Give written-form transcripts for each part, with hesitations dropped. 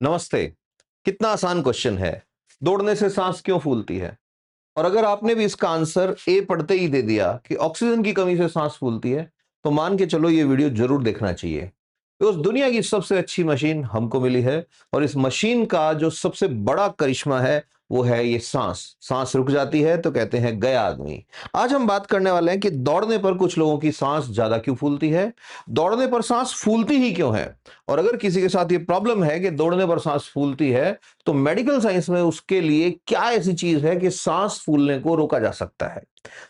नमस्ते। कितना आसान क्वेश्चन है। दौड़ने से सांस क्यों फूलती है? और अगर आपने भी इसका आंसर ए पढ़ते ही दे दिया कि ऑक्सीजन की कमी से सांस फूलती है, तो मान के चलो ये वीडियो जरूर देखना चाहिए। तो उस दुनिया की सबसे अच्छी मशीन हमको मिली है और इस मशीन का जो सबसे बड़ा करिश्मा है वो है ये सांस। सांस रुक जाती है तो कहते हैं गया आदमी। आज हम बात करने वाले हैं कि दौड़ने पर कुछ लोगों की सांस ज्यादा क्यों फूलती है, दौड़ने पर सांस फूलती ही क्यों है, और अगर किसी के साथ ये प्रॉब्लम है कि दौड़ने पर सांस फूलती है तो मेडिकल साइंस में उसके लिए क्या ऐसी चीज है कि सांस फूलने को रोका जा सकता है।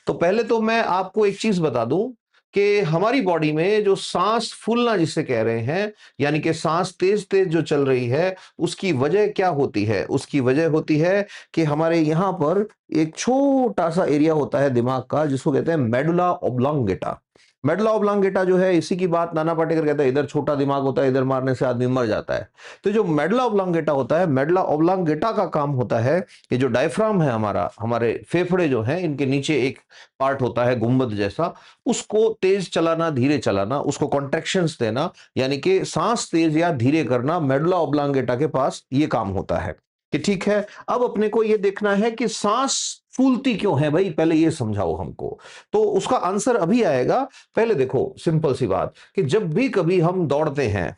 तो पहले तो मैं आपको एक चीज बता दूं कि हमारी बॉडी में जो सांस फूलना जिसे कह रहे हैं, यानी कि सांस तेज तेज जो चल रही है, उसकी वजह क्या होती है? उसकी वजह होती है कि हमारे यहां पर एक छोटा सा एरिया होता है दिमाग का जिसको कहते हैं मेडुला ऑब्लोंगेटा। मेडुला ऑब्लोंगेटा जो है, इसी की बात नाना पाटेकर कहता है, इधर छोटा दिमाग होता है, इधर मारने से आदमी मर जाता है। तो जो मेडुला ऑब्लोंगेटा होता है, मेडुला ऑब्लोंगेटा का काम होता है, ये जो डायफ्राम है हमारा, हमारे फेफड़े जो हैं, इनके नीचे एक पार्ट होता है गुंबद जैसा, उसको तेज चलाना, धीरे चलाना, उसको कॉन्ट्रैक्शंस देना, यानी कि सांस तेज या धीरे करना, मेडुला ऑब्लोंगेटा के पास ये काम होता है। कि ठीक है, अब अपने को ये देखना है कि सांस फूलती क्यों है भाई, पहले ये समझाओ हमको। तो उसका आंसर अभी आएगा। पहले देखो, सिंपल सी बात कि जब भी कभी हम दौड़ते हैं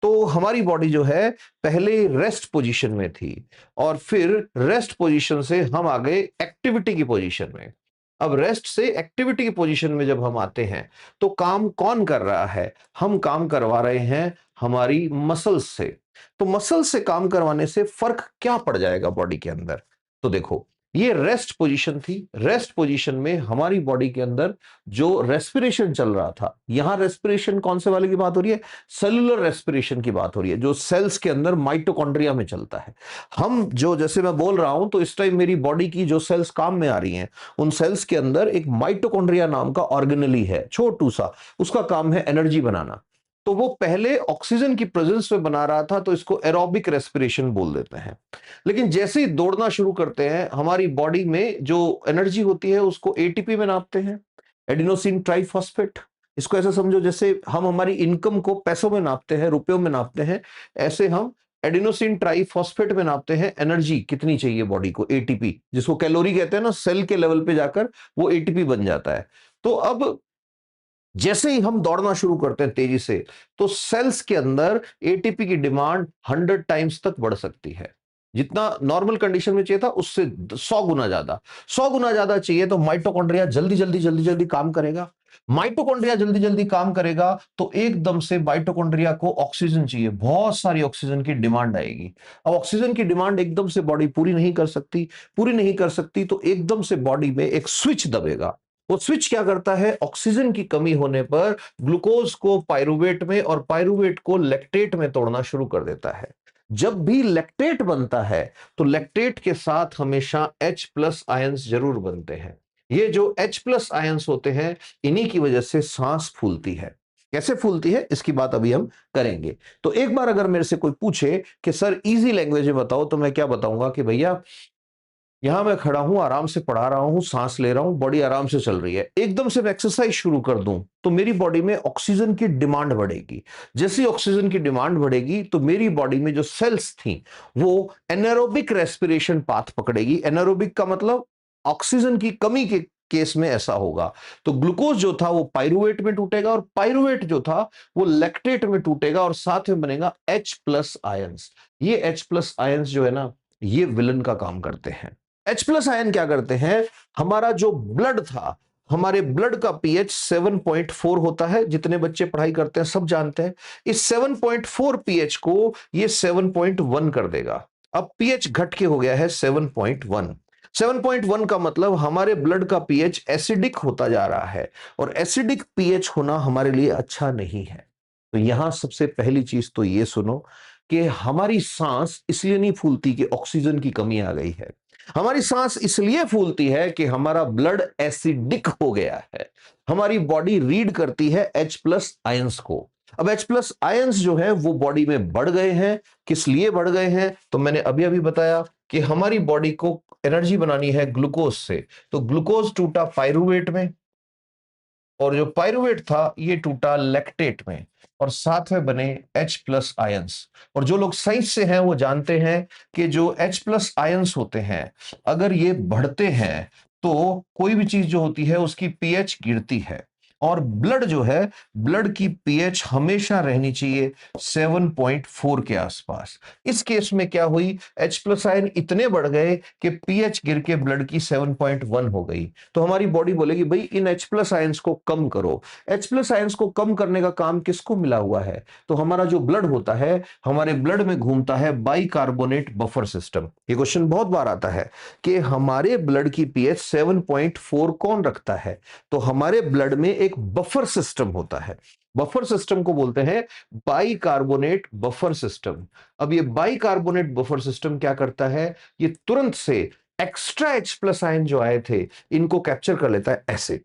तो हमारी बॉडी जो है पहले रेस्ट पोजीशन में थी और फिर रेस्ट पोजीशन से हम आ गए एक्टिविटी की पोजीशन में। अब रेस्ट से एक्टिविटी की पोजीशन में जब हम आते हैं तो काम कौन कर रहा है? हम काम करवा रहे हैं हमारी मसल्स से। तो मसल से काम करवाने से फर्क क्या पड़ जाएगा बॉडी के अंदर? तो देखो, ये रेस्ट पोजीशन थी। रेस्ट पोजीशन में हमारी बॉडी के अंदर जो रेस्पिरेशन चल रहा था, यहां रेस्पिरेशन कौन से वाले की बात हो रही है? सेलुलर रेस्पिरेशन की बात हो रही है, जो सेल्स के अंदर माइटोकॉन्ड्रिया में चलता है। हम जो, जैसे मैं बोल रहा हूं तो इस टाइम मेरी बॉडी की जो सेल्स काम में आ रही हैं, उन सेल्स के अंदर एक माइटोकॉन्ड्रिया नाम का ऑर्गेनेली है, छोटू सा। उसका काम है एनर्जी बनाना। तो वो पहले ऑक्सीजन की प्रेजेंस में बना रहा था, तो इसको एरोबिक रेस्पिरेशन बोल देते हैं। लेकिन जैसे ही दौड़ना शुरू करते हैं, हमारी बॉडी में जो एनर्जी होती है उसको एटीपी में नापते हैं, एडिनोसिन ट्राइफॉस्फेट। इसको ऐसा समझो जैसे हम हमारी इनकम को पैसों में नापते हैं, रुपयों में नापते हैं, ऐसे हम एडिनोसिन ट्राइफॉस्फेट में नापते हैं एनर्जी कितनी चाहिए बॉडी को, एटीपी, जिसको कैलोरी कहते हैं ना, सेल के लेवल पे जाकर वो एटीपी बन जाता है। तो अब जैसे ही हम दौड़ना शुरू करते हैं तेजी से, तो सेल्स के अंदर एटीपी की डिमांड 100 टाइम्स तक बढ़ सकती है। जितना नॉर्मल कंडीशन में चाहिए था उससे 100 गुना ज्यादा। 100 गुना ज्यादा चाहिए तो माइटोकॉन्ड्रिया जल्दी जल्दी जल्दी जल्दी काम करेगा। माइटोकॉन्ड्रिया जल्दी जल्दी काम करेगा तो एकदम से माइटोकॉन्ड्रिया को ऑक्सीजन चाहिए, बहुत सारी ऑक्सीजन की डिमांड आएगी। अब ऑक्सीजन की डिमांड एकदम से बॉडी पूरी नहीं कर सकती। पूरी नहीं कर सकती तो एकदम से बॉडी में एक स्विच दबेगा। वो स्विच क्या करता है? ऑक्सीजन की कमी होने पर ग्लूकोज को पायरुवेट में और पायरुवेट को लैक्टेट में तोड़ना शुरू कर देता है। जब भी लैक्टेट बनता है तो लैक्टेट के साथ हमेशा H प्लस आयंस जरूर बनते हैं। ये जो H प्लस आयंस होते हैं, इन्हीं की वजह से सांस फूलती है। कैसे फूलती है इसकी बात अभी हम करेंगे। तो एक बार अगर मेरे से कोई पूछे कि सर इजी लैंग्वेज में बताओ, तो मैं क्या बताऊंगा कि भैया, यहां मैं खड़ा हूं, आराम से पढ़ा रहा हूं, सांस ले रहा हूं, बॉडी आराम से चल रही है, एकदम से मैं एक्सरसाइज शुरू कर दूं तो मेरी बॉडी में ऑक्सीजन की डिमांड बढ़ेगी। जैसे ऑक्सीजन की डिमांड बढ़ेगी तो मेरी बॉडी में जो सेल्स थी वो एनारोबिक रेस्पिरेशन पाथ पकड़ेगी। एनारोबिक का मतलब ऑक्सीजन की कमी के केस में ऐसा होगा। तो ग्लूकोज जो था वो पायरुवेट में टूटेगा और पायरुवेट जो था वो लैक्टेट में टूटेगा और साथ में बनेगा H प्लस आयंस। ये H प्लस आयंस जो है ना, ये विलन का काम करते हैं। H प्लस आयन क्या करते हैं? हमारा जो ब्लड था, हमारे ब्लड का पीएच 7.4 होता है, जितने बच्चे पढ़ाई करते हैं सब जानते हैं। इस 7.4 पीएच को ये 7.1 कर देगा। अब पीएच घट के हो गया है 7.1। 7.1 का मतलब हमारे ब्लड का पीएच एसिडिक होता जा रहा है और एसिडिक पीएच होना हमारे लिए अच्छा नहीं है। तो यहां सबसे पहली चीज तो ये सुनो कि हमारी सांस इसलिए नहीं फूलती कि ऑक्सीजन की कमी आ गई है। हमारी सांस इसलिए फूलती है कि हमारा ब्लड एसिडिक हो गया है। हमारी बॉडी रीड करती है H प्लस आयंस को। अब H प्लस आयंस जो है वो बॉडी में बढ़ गए हैं। किस लिए बढ़ गए हैं? तो मैंने अभी अभी बताया कि हमारी बॉडी को एनर्जी बनानी है ग्लूकोज से। तो ग्लूकोज टूटा पायरुवेट में, और जो पायरुवेट था ये टूटा लैक्टेट में, और साथ में बने H+ आयंस। और जो लोग साइंस से हैं वो जानते हैं कि जो H+ आयंस होते हैं, अगर ये बढ़ते हैं तो कोई भी चीज जो होती है उसकी पीएच गिरती है। और ब्लड जो है, ब्लड की पीएच हमेशा रहनी चाहिए 7.4 के आसपास। इस केस में क्या हुई, H+ आयन इतने बढ़ गए कि पीएच गिर के ब्लड की 7.1 हो गई। तो हमारी बॉडी बोलेगी भाई इन H+ आयंस को कम करो। H+ आयंस को कम करने का काम किसको मिला हुआ है? तो हमारा जो ब्लड होता है, हमारे ब्लड में घूमता है बाइकार्बोनेट बफर सिस्टम। ये क्वेश्चन बहुत बार आता है कि हमारे ब्लड की पीएच 7.4 कौन रखता है? तो हमारे ब्लड में एक बफर सिस्टम होता है। बफर सिस्टम को बोलते हैं बाइकार्बोनेट बफर सिस्टम। अब ये बाइकार्बोनेट बफर सिस्टम क्या करता है, ये तुरंत से एक्स्ट्रा H+ आयन जो आए थे इनको कैप्चर कर लेता है ऐसे।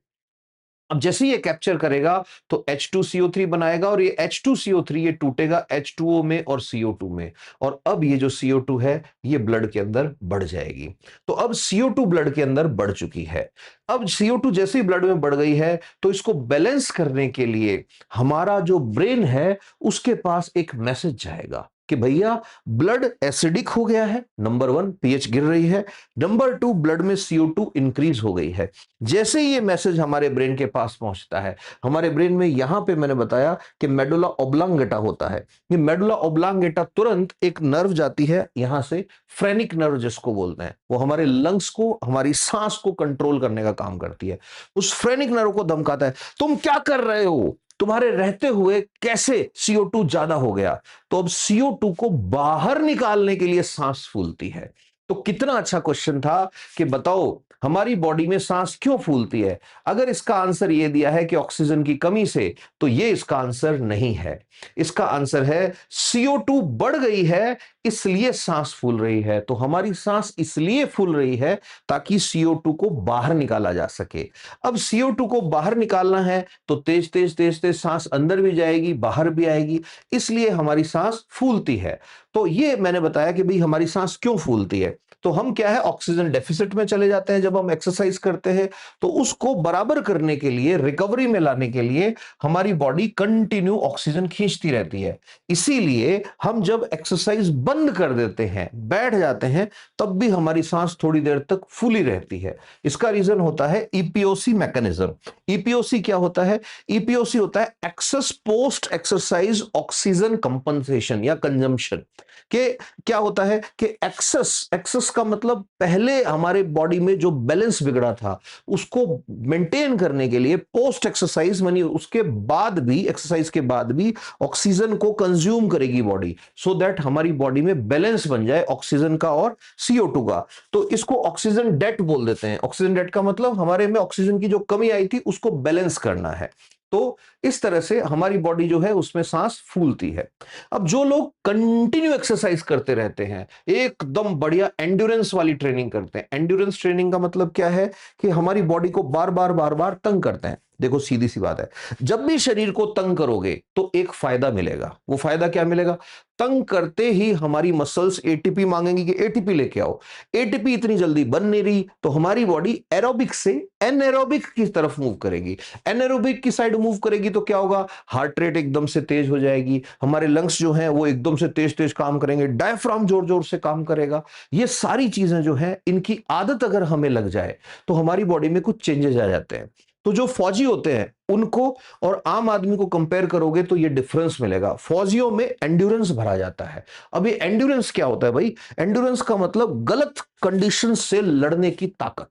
अब जैसे ही ये कैप्चर करेगा तो H2CO3 बनाएगा, और ये H2CO3 ये टूटेगा H2O में और CO2 में, और अब ये जो CO2 है ये ब्लड के अंदर बढ़ जाएगी। तो अब CO2 ब्लड के अंदर बढ़ चुकी है। अब CO2 जैसे ही ब्लड में बढ़ गई है तो इसको बैलेंस करने के लिए हमारा जो ब्रेन है उसके पास एक मैसेज जाएगा कि भैया ब्लड एसिडिक हो गया है, नंबर 1 पीएच गिर रही है, नंबर 2 ब्लड में CO2 इंक्रीज हो गई है। जैसे ही ये मैसेज हमारे ब्रेन के पास पहुंचता है, हमारे ब्रेन में यहां पे मैंने बताया कि मेडुला ऑब्लांगेटा होता है, ये मेडुला ऑब्लांगेटा तुरंत एक नर्व जाती है यहां से, फ्रेनिक नर्व जिसको बोलते हैं, वो हमारे लंग्स को, हमारी सांस को कंट्रोल करने का काम करती है। उस फ्रेनिक नर्व को धमकाता है, तुम क्या कर रहे हो, तुम्हारे रहते हुए कैसे CO2 ज्यादा हो गया? तो अब CO2 को बाहर निकालने के लिए सांस फूलती है। तो कितना अच्छा क्वेश्चन था कि बताओ हमारी बॉडी में सांस क्यों फूलती है? अगर इसका आंसर ये दिया है कि ऑक्सीजन की कमी से, तो ये इसका आंसर नहीं है। इसका आंसर है CO2 बढ़ गई है इसलिए सांस फूल रही है। तो हमारी सांस इसलिए फूल रही है ताकि CO2 को बाहर निकाला जा सके। अब CO2 को बाहर निकालना है तो तेज तेज तेज तेज सांस अंदर भी जाएगी बाहर भी आएगी, इसलिए हमारी सांस फूलती है। तो ये मैंने बताया कि भाई हमारी सांस क्यों फूलती है। तो हम क्या है, ऑक्सीजन डेफिसिट में चले जाते हैं जब हम एक्सरसाइज करते हैं। तो उसको बराबर करने के लिए, रिकवरी में लाने के लिए हमारी बॉडी कंटिन्यू ऑक्सीजन खींचती रहती है। इसीलिए हम जब एक्सरसाइज बंद कर देते हैं, बैठ जाते हैं, तब भी हमारी सांस थोड़ी देर तक फूली रहती है। इसका रीजन होता है ईपीओसी मैकेनिज्म। ईपीओसी क्या होता है? ईपीओसी होता है excess post exercise oxygen compensation या कंजम्पशन। कि क्या होता है कि एक्सेस का मतलब पहले हमारे बॉडी में जो बैलेंस बिगड़ा था उसको मेंटेन करने के लिए पोस्ट एक्सरसाइज मानी उसके बाद भी, एक्सरसाइज के बाद भी ऑक्सीजन को कंज्यूम करेगी बॉडी, सो दैट हमारी बॉडी में बैलेंस बन जाए ऑक्सीजन का और CO2 का। तो इसको ऑक्सीजन डेट बोल देते हैं। ऑक्सीजन डेट का मतलब हमारे में ऑक्सीजन की जो कमी आई थी उसको बैलेंस करना है। तो इस तरह से हमारी बॉडी जो है उसमें सांस फूलती है। अब जो लोग कंटिन्यू एक्सरसाइज करते रहते हैं, एकदम बढ़िया एंड्योरेंस वाली ट्रेनिंग करते हैं। एंड्योरेंस ट्रेनिंग का मतलब क्या है कि हमारी बॉडी को बार बार बार बार तंग करते हैं। देखो सीधी सी बात है, जब भी शरीर को तंग करोगे तो एक फायदा मिलेगा। वो फायदा क्या मिलेगा? तंग करते ही हमारी मसल्स एटीपी मांगेंगी कि एटीपी लेके आओ। एटीपी इतनी जल्दी बन नहीं रही तो हमारी बॉडी एरोबिक से एनएरोबिक की तरफ मूव करेगी। एनएरोबिक की साइड मूव करेगी तो क्या होगा? हार्ट रेट एकदम से तेज हो जाएगी, हमारे लंग्स जो हैं वो एकदम से तेज तेज काम करेंगे, डायफ्राम जोर जोर से काम करेगा। ये सारी चीजें जो हैं इनकी आदत अगर हमें लग जाए तो हमारी बॉडी में कुछ चेंजेस आ जाते हैं। तो जो फौजी होते हैं उनको और आम आदमी को कंपेयर करोगे तो ये डिफरेंस मिलेगा। फौजियों में एंड्योरेंस भरा जाता है। अब ये एंड्योरेंस क्या होता है भाई? एंड्योरेंस का मतलब गलत कंडीशन से लड़ने की ताकत,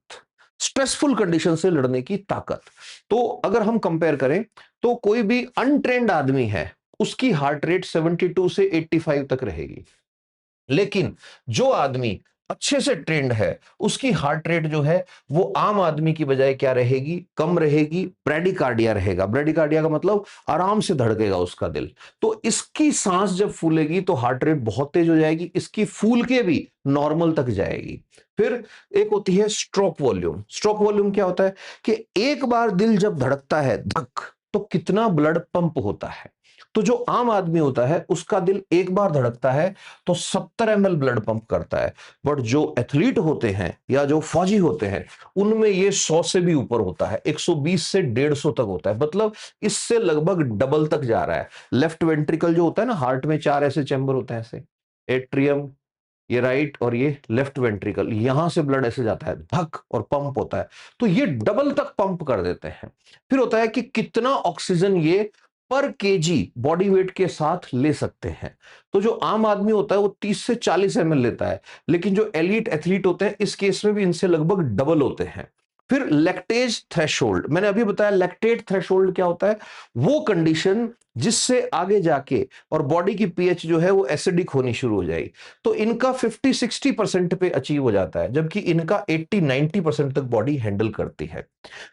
स्ट्रेसफुल कंडीशन से लड़ने की ताकत। तो अगर हम कंपेयर करें तो कोई भी अनट्रेंड आदमी है उसकी हार्ट रेट 72 से 85 तक रहेगी, लेकिन जो आदमी अच्छे से ट्रेंड है उसकी हार्ट रेट जो है वो आम आदमी की बजाय क्या रहेगी? कम रहेगी, ब्रेडिकार्डिया रहेगा। ब्रेडिकार्डिया का मतलब आराम से धड़केगा उसका दिल। तो इसकी सांस जब फूलेगी तो हार्ट रेट बहुत तेज हो जाएगी, इसकी फूल के भी नॉर्मल तक जाएगी। फिर एक होती है स्ट्रोक वॉल्यूम। स्ट्रोक वॉल्यूम क्या होता है कि एक बार दिल जब धड़कता है धक, तो कितना ब्लड पंप होता है। तो जो आम आदमी होता है उसका दिल एक बार धड़कता है तो 70 ml ब्लड पंप करता है, बट जो एथलीट होते हैं या जो फौजी होते हैं उनमें ये 100 से भी ऊपर होता है, 120 से 150 तक होता है, मतलब इससे लगभग डबल तक जा रहा है। लेफ्ट वेंट्रिकल जो होता है ना, हार्ट में 4 ऐसे चैम्बर होते हैं, ऐसे एट्रियम, ये राइट और ये लेफ्ट वेंट्रिकल, यहां से ब्लड ऐसे जाता है धक और पंप होता है, तो ये डबल तक पंप कर देते हैं। फिर होता है कि कितना ऑक्सीजन ये पर केजी बॉडी वेट के साथ ले सकते हैं। तो जो आम आदमी होता है वो 30 से 40 ml लेता है, लेकिन जो एलीट एथलीट होते हैं इस केस में भी इनसे लगभग डबल होते हैं। फिर लैक्टेज थ्रेशोल्ड, मैंने अभी बताया लैक्टेट थ्रेशोल्ड क्या होता है, वो कंडीशन जिससे आगे जाके और बॉडी की पीएच जो है वो एसिडिक होनी शुरू हो जाएगी। तो इनका 50-60% पे अचीव हो जाता है, जबकि इनका 80-90% तक बॉडी हैंडल करती है।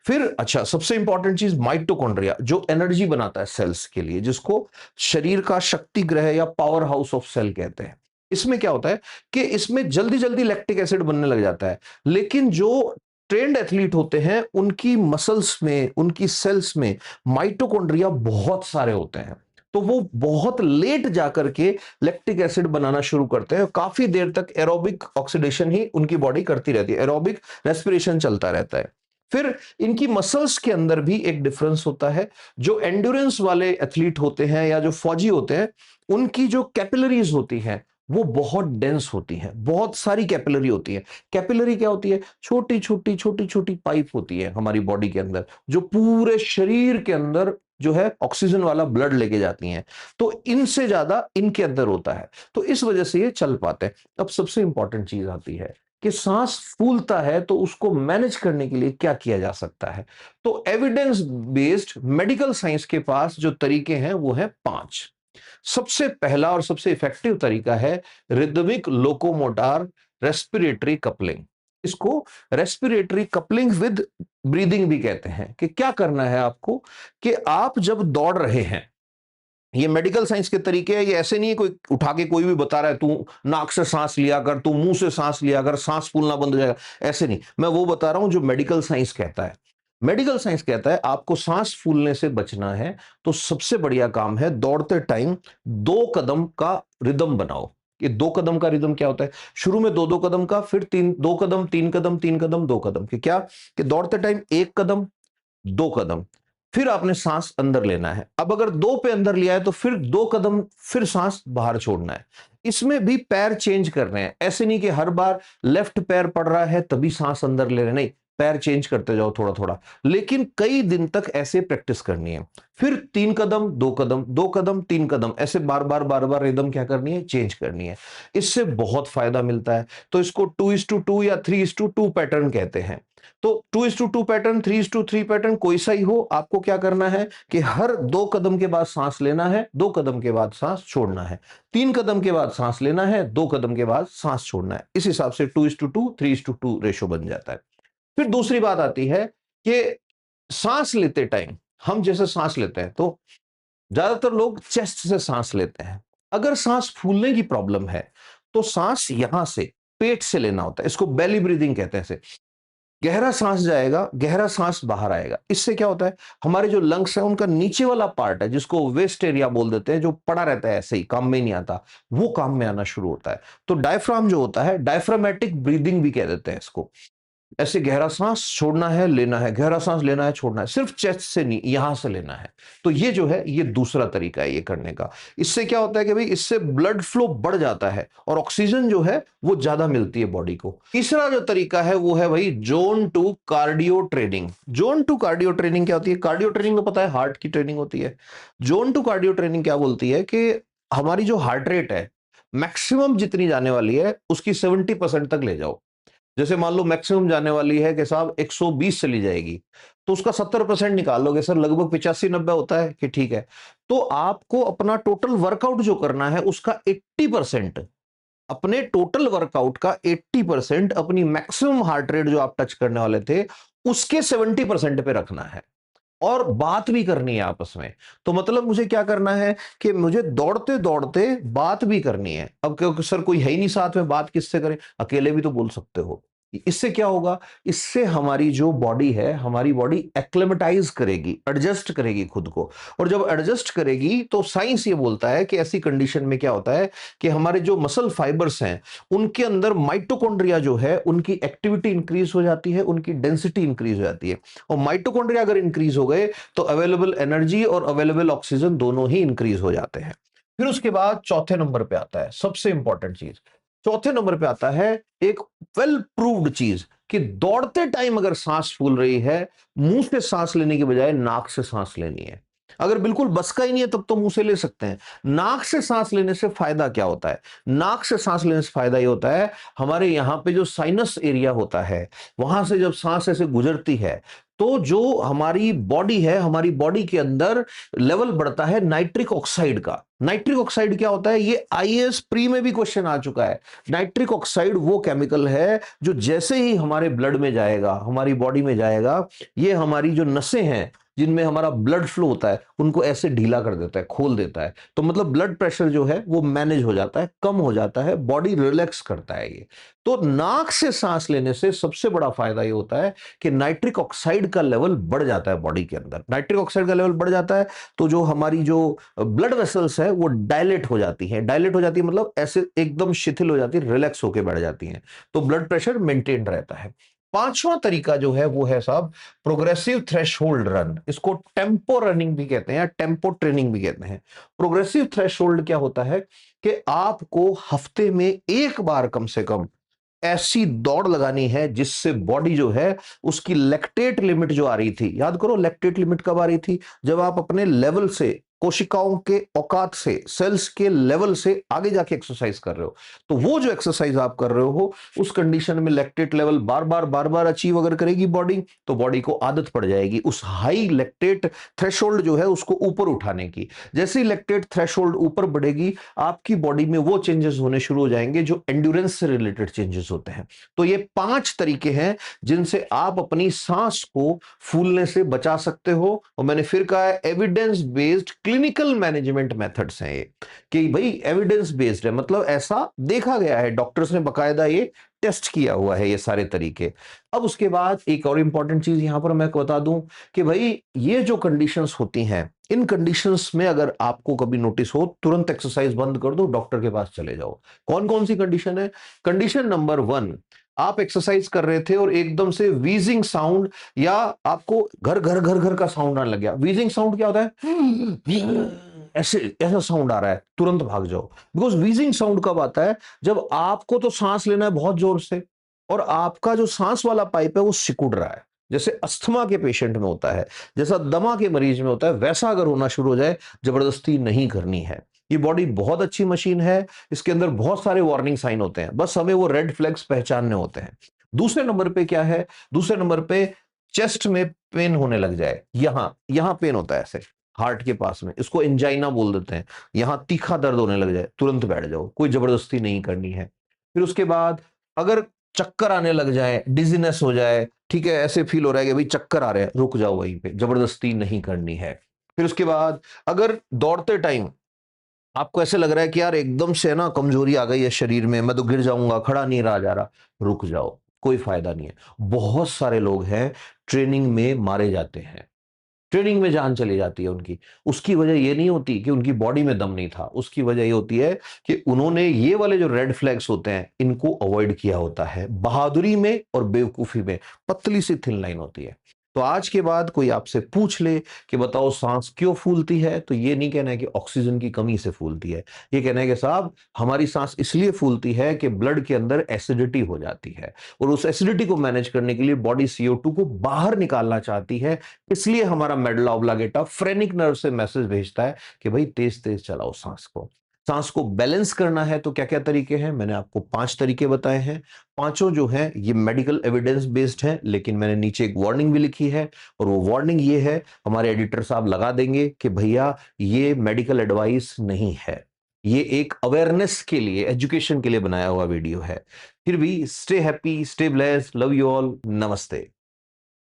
फिर अच्छा, सबसे इंपॉर्टेंट चीज माइटोकॉन्ड्रिया, जो एनर्जी बनाता है सेल्स के लिए, जिसको शरीर का शक्ति ग्रह या पावर हाउस ऑफ सेल कहते हैं। इसमें क्या होता है कि इसमें जल्दी जल्दी लैक्टिक एसिड बनने लग जाता है, लेकिन जो ट्रेंड एथलीट होते हैं उनकी मसल्स में, उनकी सेल्स में माइटोकॉन्ड्रिया बहुत सारे होते हैं, तो वो बहुत लेट जाकर के लैक्टिक एसिड बनाना शुरू करते हैं। काफी देर तक एरोबिक ऑक्सीडेशन ही उनकी बॉडी करती रहती है, एरोबिक रेस्पिरेशन चलता रहता है। फिर इनकी मसल्स के अंदर भी एक डिफरेंस होता है। जो एंड्योरेंस वाले एथलीट होते हैं या जो फौजी होते हैं, उनकी जो कैपिलरीज होती हैं वो बहुत डेंस होती हैं, बहुत सारी कैपिलरी होती है। कैपिलरी क्या होती है? छोटी छोटी छोटी छोटी पाइप होती है हमारी बॉडी के अंदर, जो पूरे शरीर के अंदर जो है ऑक्सीजन वाला ब्लड लेके जाती हैं। तो इनसे ज्यादा इनके अंदर होता है, तो इस वजह से ये चल पाते हैं। अब सबसे इंपॉर्टेंट चीज आती है कि सांस फूलता है तो उसको मैनेज करने के लिए क्या किया जा सकता है। तो एविडेंस बेस्ड मेडिकल साइंस के पास जो तरीके हैं वो है 5। सबसे पहला और सबसे इफेक्टिव तरीका है रिदमिक लोकोमोटार रेस्पिरेटरी कपलिंग। इसको रेस्पिरेटरी कपलिंग विद ब्रीदिंग भी कहते हैं। कि क्या करना है आपको, कि आप जब दौड़ रहे हैं, ये मेडिकल साइंस के तरीके हैं, ये ऐसे नहीं है कोई उठा के कोई भी बता रहा है तू नाक से सांस लिया कर, तू मुंह से सांस लिया कर, सांस फूलना बंद हो जाएगा, ऐसे नहीं। मैं वो बता रहा हूं जो मेडिकल साइंस कहता है। मेडिकल साइंस कहता है आपको सांस फूलने से बचना है, तो सबसे बढ़िया काम है दौड़ते टाइम 2 कदम का रिदम बनाओ। कि 2 कदम का रिदम क्या होता है? शुरू में 2-2 कदम का, फिर 2 कदम 3 कदम 3 कदम 2 कदम। कि क्या, कि दौड़ते टाइम 1 कदम 2 कदम, फिर आपने सांस अंदर लेना है। अब अगर 2 पे अंदर लिया है तो फिर 2 कदम फिर सांस बाहर छोड़ना है। इसमें भी पैर चेंज कर रहे हैं, ऐसे नहीं कि हर बार लेफ्ट पैर पड़ रहा है तभी सांस अंदर ले रहे हैं, नहीं, पैर चेंज करते जाओ थोड़ा थोड़ा, लेकिन कई दिन तक ऐसे प्रैक्टिस करनी है। फिर 3 कदम 2 कदम 2 कदम 3 कदम, ऐसे बार बार रिदम क्या करनी है, चेंज करनी है। इससे बहुत फायदा मिलता है। तो इसको 2:2 या 3:2 पैटर्न कहते हैं। तो 2:2 पैटर्न, 3:3 पैटर्न, कोई सा ही हो, आपको क्या करना है कि हर 2 कदम के बाद सांस लेना है, 2 कदम के बाद सांस छोड़ना है, 3 कदम के बाद सांस लेना है, 2 कदम के बाद सांस छोड़ना है। इस हिसाब से 2:2 3:2 रेशो बन जाता है। फिर दूसरी बात आती है कि सांस लेते टाइम हम जैसे सांस लेते हैं तो ज्यादातर लोग चेस्ट से सांस लेते हैं। अगर सांस फूलने की प्रॉब्लम है तो सांस यहां से पेट से लेना होता है, इसको बेली ब्रीदिंग कहते हैं। गहरा सांस जाएगा, गहरा सांस बाहर आएगा। इससे क्या होता है, हमारे जो लंग्स है उनका नीचे वाला पार्ट है जिसको वेस्ट एरिया बोल देते हैं, जो पड़ा रहता है ऐसे ही काम में नहीं आता, वो काम में आना शुरू होता है। तो डायफ्राम जो होता है, डायफ्रामेटिक ब्रीदिंग भी कह देते हैं इसको। ऐसे गहरा सांस छोड़ना है, लेना है, गहरा सांस लेना है, छोड़ना है, सिर्फ चेस्ट से नहीं, यहां से लेना है। तो ये जो है ये दूसरा तरीका है ये करने का। इससे क्या होता है कि भाई इससे ब्लड फ्लो बढ़ जाता है और ऑक्सीजन जो है वो ज्यादा मिलती है बॉडी को। तीसरा जो तरीका है वो है भाई zone 2 cardio training. Zone 2 cardio training क्या होती है? कार्डियो ट्रेनिंग तो पता है हार्ट की ट्रेनिंग होती है। जोन 2 कार्डियो ट्रेनिंग क्या बोलती है कि हमारी जो हार्ट रेट है मैक्सिमम जितनी जाने वाली है उसकी 70% तक ले जाओ। जैसे मान लो मैक्सिमम जाने वाली है कि साहब 120 चली जाएगी, तो उसका 70% निकाल लोगे सर, लगभग 85-90 होता है कि ठीक है। तो आपको अपना टोटल वर्कआउट जो करना है उसका 80%, अपने टोटल वर्कआउट का 80% अपनी मैक्सिमम हार्ट रेट जो आप टच करने वाले थे उसके 70% पे रखना है। और बात भी करनी है आपस में। तो मतलब मुझे क्या करना है कि मुझे दौड़ते दौड़ते बात भी करनी है। अब क्योंकि सर कोई है ही नहीं साथ में, बात किससे करें, अकेले भी तो बोल सकते हो, इससे क्या होगा, इससे हमारी जो बॉडी है, हमारी बॉडी एक्लेमेटाइज करेगी, एडजस्ट करेगी खुद को। और जब एडजस्ट करेगी तो साइंस ये बोलता है कि ऐसी कंडीशन में क्या होता है कि हमारे जो मसल फाइबर्स हैं उनके अंदर माइटोकॉन्ड्रिया जो है उनकी एक्टिविटी इंक्रीज हो जाती है, उनकी डेंसिटी इंक्रीज हो जाती है। और माइटोकॉन्ड्रिया अगर इंक्रीज हो गए तो अवेलेबल एनर्जी और अवेलेबल ऑक्सीजन दोनों ही इंक्रीज हो जाते हैं। फिर उसके बाद चौथे नंबर पे आता है सबसे इंपॉर्टेंट चीज, चौथे नंबर पे आता है एक वेल प्रूव्ड चीज कि दौड़ते टाइम अगर सांस फूल रही है, मुंह से सांस लेने की बजाय नाक से सांस लेनी है। अगर बिल्कुल बस का ही नहीं है तब तो मुंह से ले सकते हैं। नाक से सांस लेने से फायदा क्या होता है? नाक से सांस लेने से फायदा ये होता है, हमारे यहां पे जो साइनस एरिया होता है वहां से जब सांस ऐसे गुजरती है तो जो हमारी बॉडी है, हमारी बॉडी के अंदर लेवल बढ़ता है नाइट्रिक ऑक्साइड का। नाइट्रिक ऑक्साइड क्या होता है? ये आईएएस प्री में भी क्वेश्चन आ चुका है। नाइट्रिक ऑक्साइड वो केमिकल है जो जैसे ही हमारे ब्लड में जाएगा, हमारी बॉडी में जाएगा, ये हमारी जो नसें हैं जिनमें हमारा ब्लड फ्लो होता है उनको ऐसे ढीला कर देता है, खोल देता है। तो मतलब ब्लड प्रेशर जो है वो मैनेज हो जाता है, कम हो जाता है, बॉडी रिलैक्स करता है ये। तो नाक से सांस लेने से सबसे बड़ा फायदा ये होता है कि नाइट्रिक ऑक्साइड का लेवल बढ़ जाता है बॉडी के अंदर। नाइट्रिक ऑक्साइड का लेवल बढ़ जाता है तो जो हमारी जो ब्लड वेसल्स है वो डायलेट हो जाती है। डायलेट हो जाती है मतलब ऐसे एकदम शिथिल हो जाती है, रिलैक्स होकर बढ़ जाती है, तो ब्लड प्रेशर मेंटेन रहता है। पांचवा तरीका जो है वो है साहब प्रोग्रेसिव थ्रेशोल्ड रन। इसको टेम्पो रनिंग भी कहते हैं या टेम्पो ट्रेनिंग भी कहते हैं। प्रोग्रेसिव थ्रेशोल्ड क्या होता है कि आपको हफ्ते में एक बार कम से कम ऐसी दौड़ लगानी है जिससे बॉडी जो है उसकी लैक्टेट लिमिट जो आ रही थी, याद करो लैक्टेट लिमिट कब आ रही थी? जब आप अपने लेवल से, कोशिकाओं के औकात से, सेल्स के लेवल से आगे जाके एक्सरसाइज कर रहे हो। तो वो जो एक्सरसाइज आप कर रहे हो उस कंडीशन में लैक्टेट लेवल बार बार अचीव अगर करेगी बॉडी, तो बॉडी को आदत पड़ जाएगी उस हाई लैक्टेट थ्रेशोल्ड जो है उसको ऊपर उठाने की। जैसे ही लैक्टेट थ्रेशोल्ड ऊपर बढ़ेगी आपकी बॉडी में वो चेंजेस होने शुरू हो जाएंगे जो एंड्योरेंस से रिलेटेड चेंजेस होते हैं। तो ये 5 तरीके हैं जिनसे आप अपनी सांस को फूलने से बचा सकते हो। और मैंने फिर कहा है evidence based clinical management methods हैं ये, कि भाई एविडेंस बेस्ड है मतलब ऐसा देखा गया है, डॉक्टर्स ने बकायदा ये टेस्ट किया हुआ है ये सारे तरीके। अब उसके बाद एक और इंपॉर्टेंट चीज यहां पर मैं बता दूं कि भाई ये जो कंडीशंस होती हैं, इन कंडीशंस में अगर आपको कभी नोटिस हो तुरंत एक्सरसाइज बंद कर दो, डॉक्टर के पास चले जाओ। कौन कौन सी कंडीशन है? कंडीशन नंबर 1, आप एक्सरसाइज कर रहे थे और एकदम से वीजिंग साउंड या आपको घर घर घर घर का साउंड आने लग गया। वीजिंग साउंड क्या होता है? ऐसे ऐसा साउंड आ रहा है, तुरंत भाग जाओ। बिकॉज वीजिंग साउंड कब आता है? जब आपको तो सांस लेना है बहुत जोर से और आपका जो सांस वाला पाइप है वो सिकुड़ रहा है, जैसे अस्थमा के पेशेंट में होता है, जैसा दमा के मरीज में होता है, वैसा अगर होना शुरू हो जाए, जबरदस्ती नहीं करनी है। ये बॉडी बहुत अच्छी मशीन है, इसके अंदर बहुत सारे वार्निंग साइन होते हैं, बस हमें वो रेड फ्लैग्स पहचानने होते हैं। दूसरे नंबर पे क्या है? दूसरे नंबर पे चेस्ट में पेन होने लग जाए, यहां यहां पेन होता है ऐसे हार्ट के पास में, इसको एंजाइना बोल देते हैं। यहां तीखा दर्द होने लग जाए, तुरंत बैठ जाओ, कोई जबरदस्ती नहीं करनी है। फिर उसके बाद अगर चक्कर आने लग जाए, डिजीनेस हो जाए, ठीक है, ऐसे फील हो रहा है कि भाई चक्कर आ रहे हैं, रुक जाओ वहीं पे, जबरदस्ती नहीं करनी है। फिर उसके बाद अगर दौड़ते टाइम आपको ऐसे लग रहा है कि यार एकदम से ना कमजोरी आ गई है शरीर में, मैं तो गिर जाऊंगा, खड़ा नहीं रहा जा रहा, रुक जाओ, कोई फायदा नहीं है। बहुत सारे लोग हैं ट्रेनिंग में मारे जाते हैं, ट्रेनिंग में जान चली जाती है उनकी। उसकी वजह ये नहीं होती कि उनकी बॉडी में दम नहीं था, उसकी वजह ये होती है कि उन्होंने ये वाले जो रेड फ्लैग्स होते हैं इनको अवॉइड किया होता है। बहादुरी में और बेवकूफी में पतली सी थिन लाइन होती है। तो आज के बाद कोई आपसे पूछ ले कि बताओ सांस क्यों फूलती है, तो ये नहीं कहना है कि ऑक्सीजन की कमी से फूलती है, ये कहना है कि साहब हमारी सांस इसलिए फूलती है कि ब्लड के अंदर एसिडिटी हो जाती है और उस एसिडिटी को मैनेज करने के लिए बॉडी CO2 को बाहर निकालना चाहती है। इसलिए हमारा मेडुला ऑब्लांगेटा फ्रेनिक नर्व से मैसेज भेजता है कि भाई तेज तेज चलाओ सांस को। सांस को बैलेंस करना है तो क्या क्या तरीके हैं? मैंने आपको 5 तरीके बताए हैं। पांचों जो हैं ये मेडिकल एविडेंस बेस्ड हैं, लेकिन मैंने नीचे एक वार्निंग भी लिखी है और वो वार्निंग ये है, हमारे एडिटर साहब लगा देंगे कि भैया ये मेडिकल एडवाइस नहीं है, ये एक अवेयरनेस के लिए, एजुकेशन के लिए बनाया हुआ वीडियो है। फिर भी stay happy, stay blessed, love you all, नमस्ते।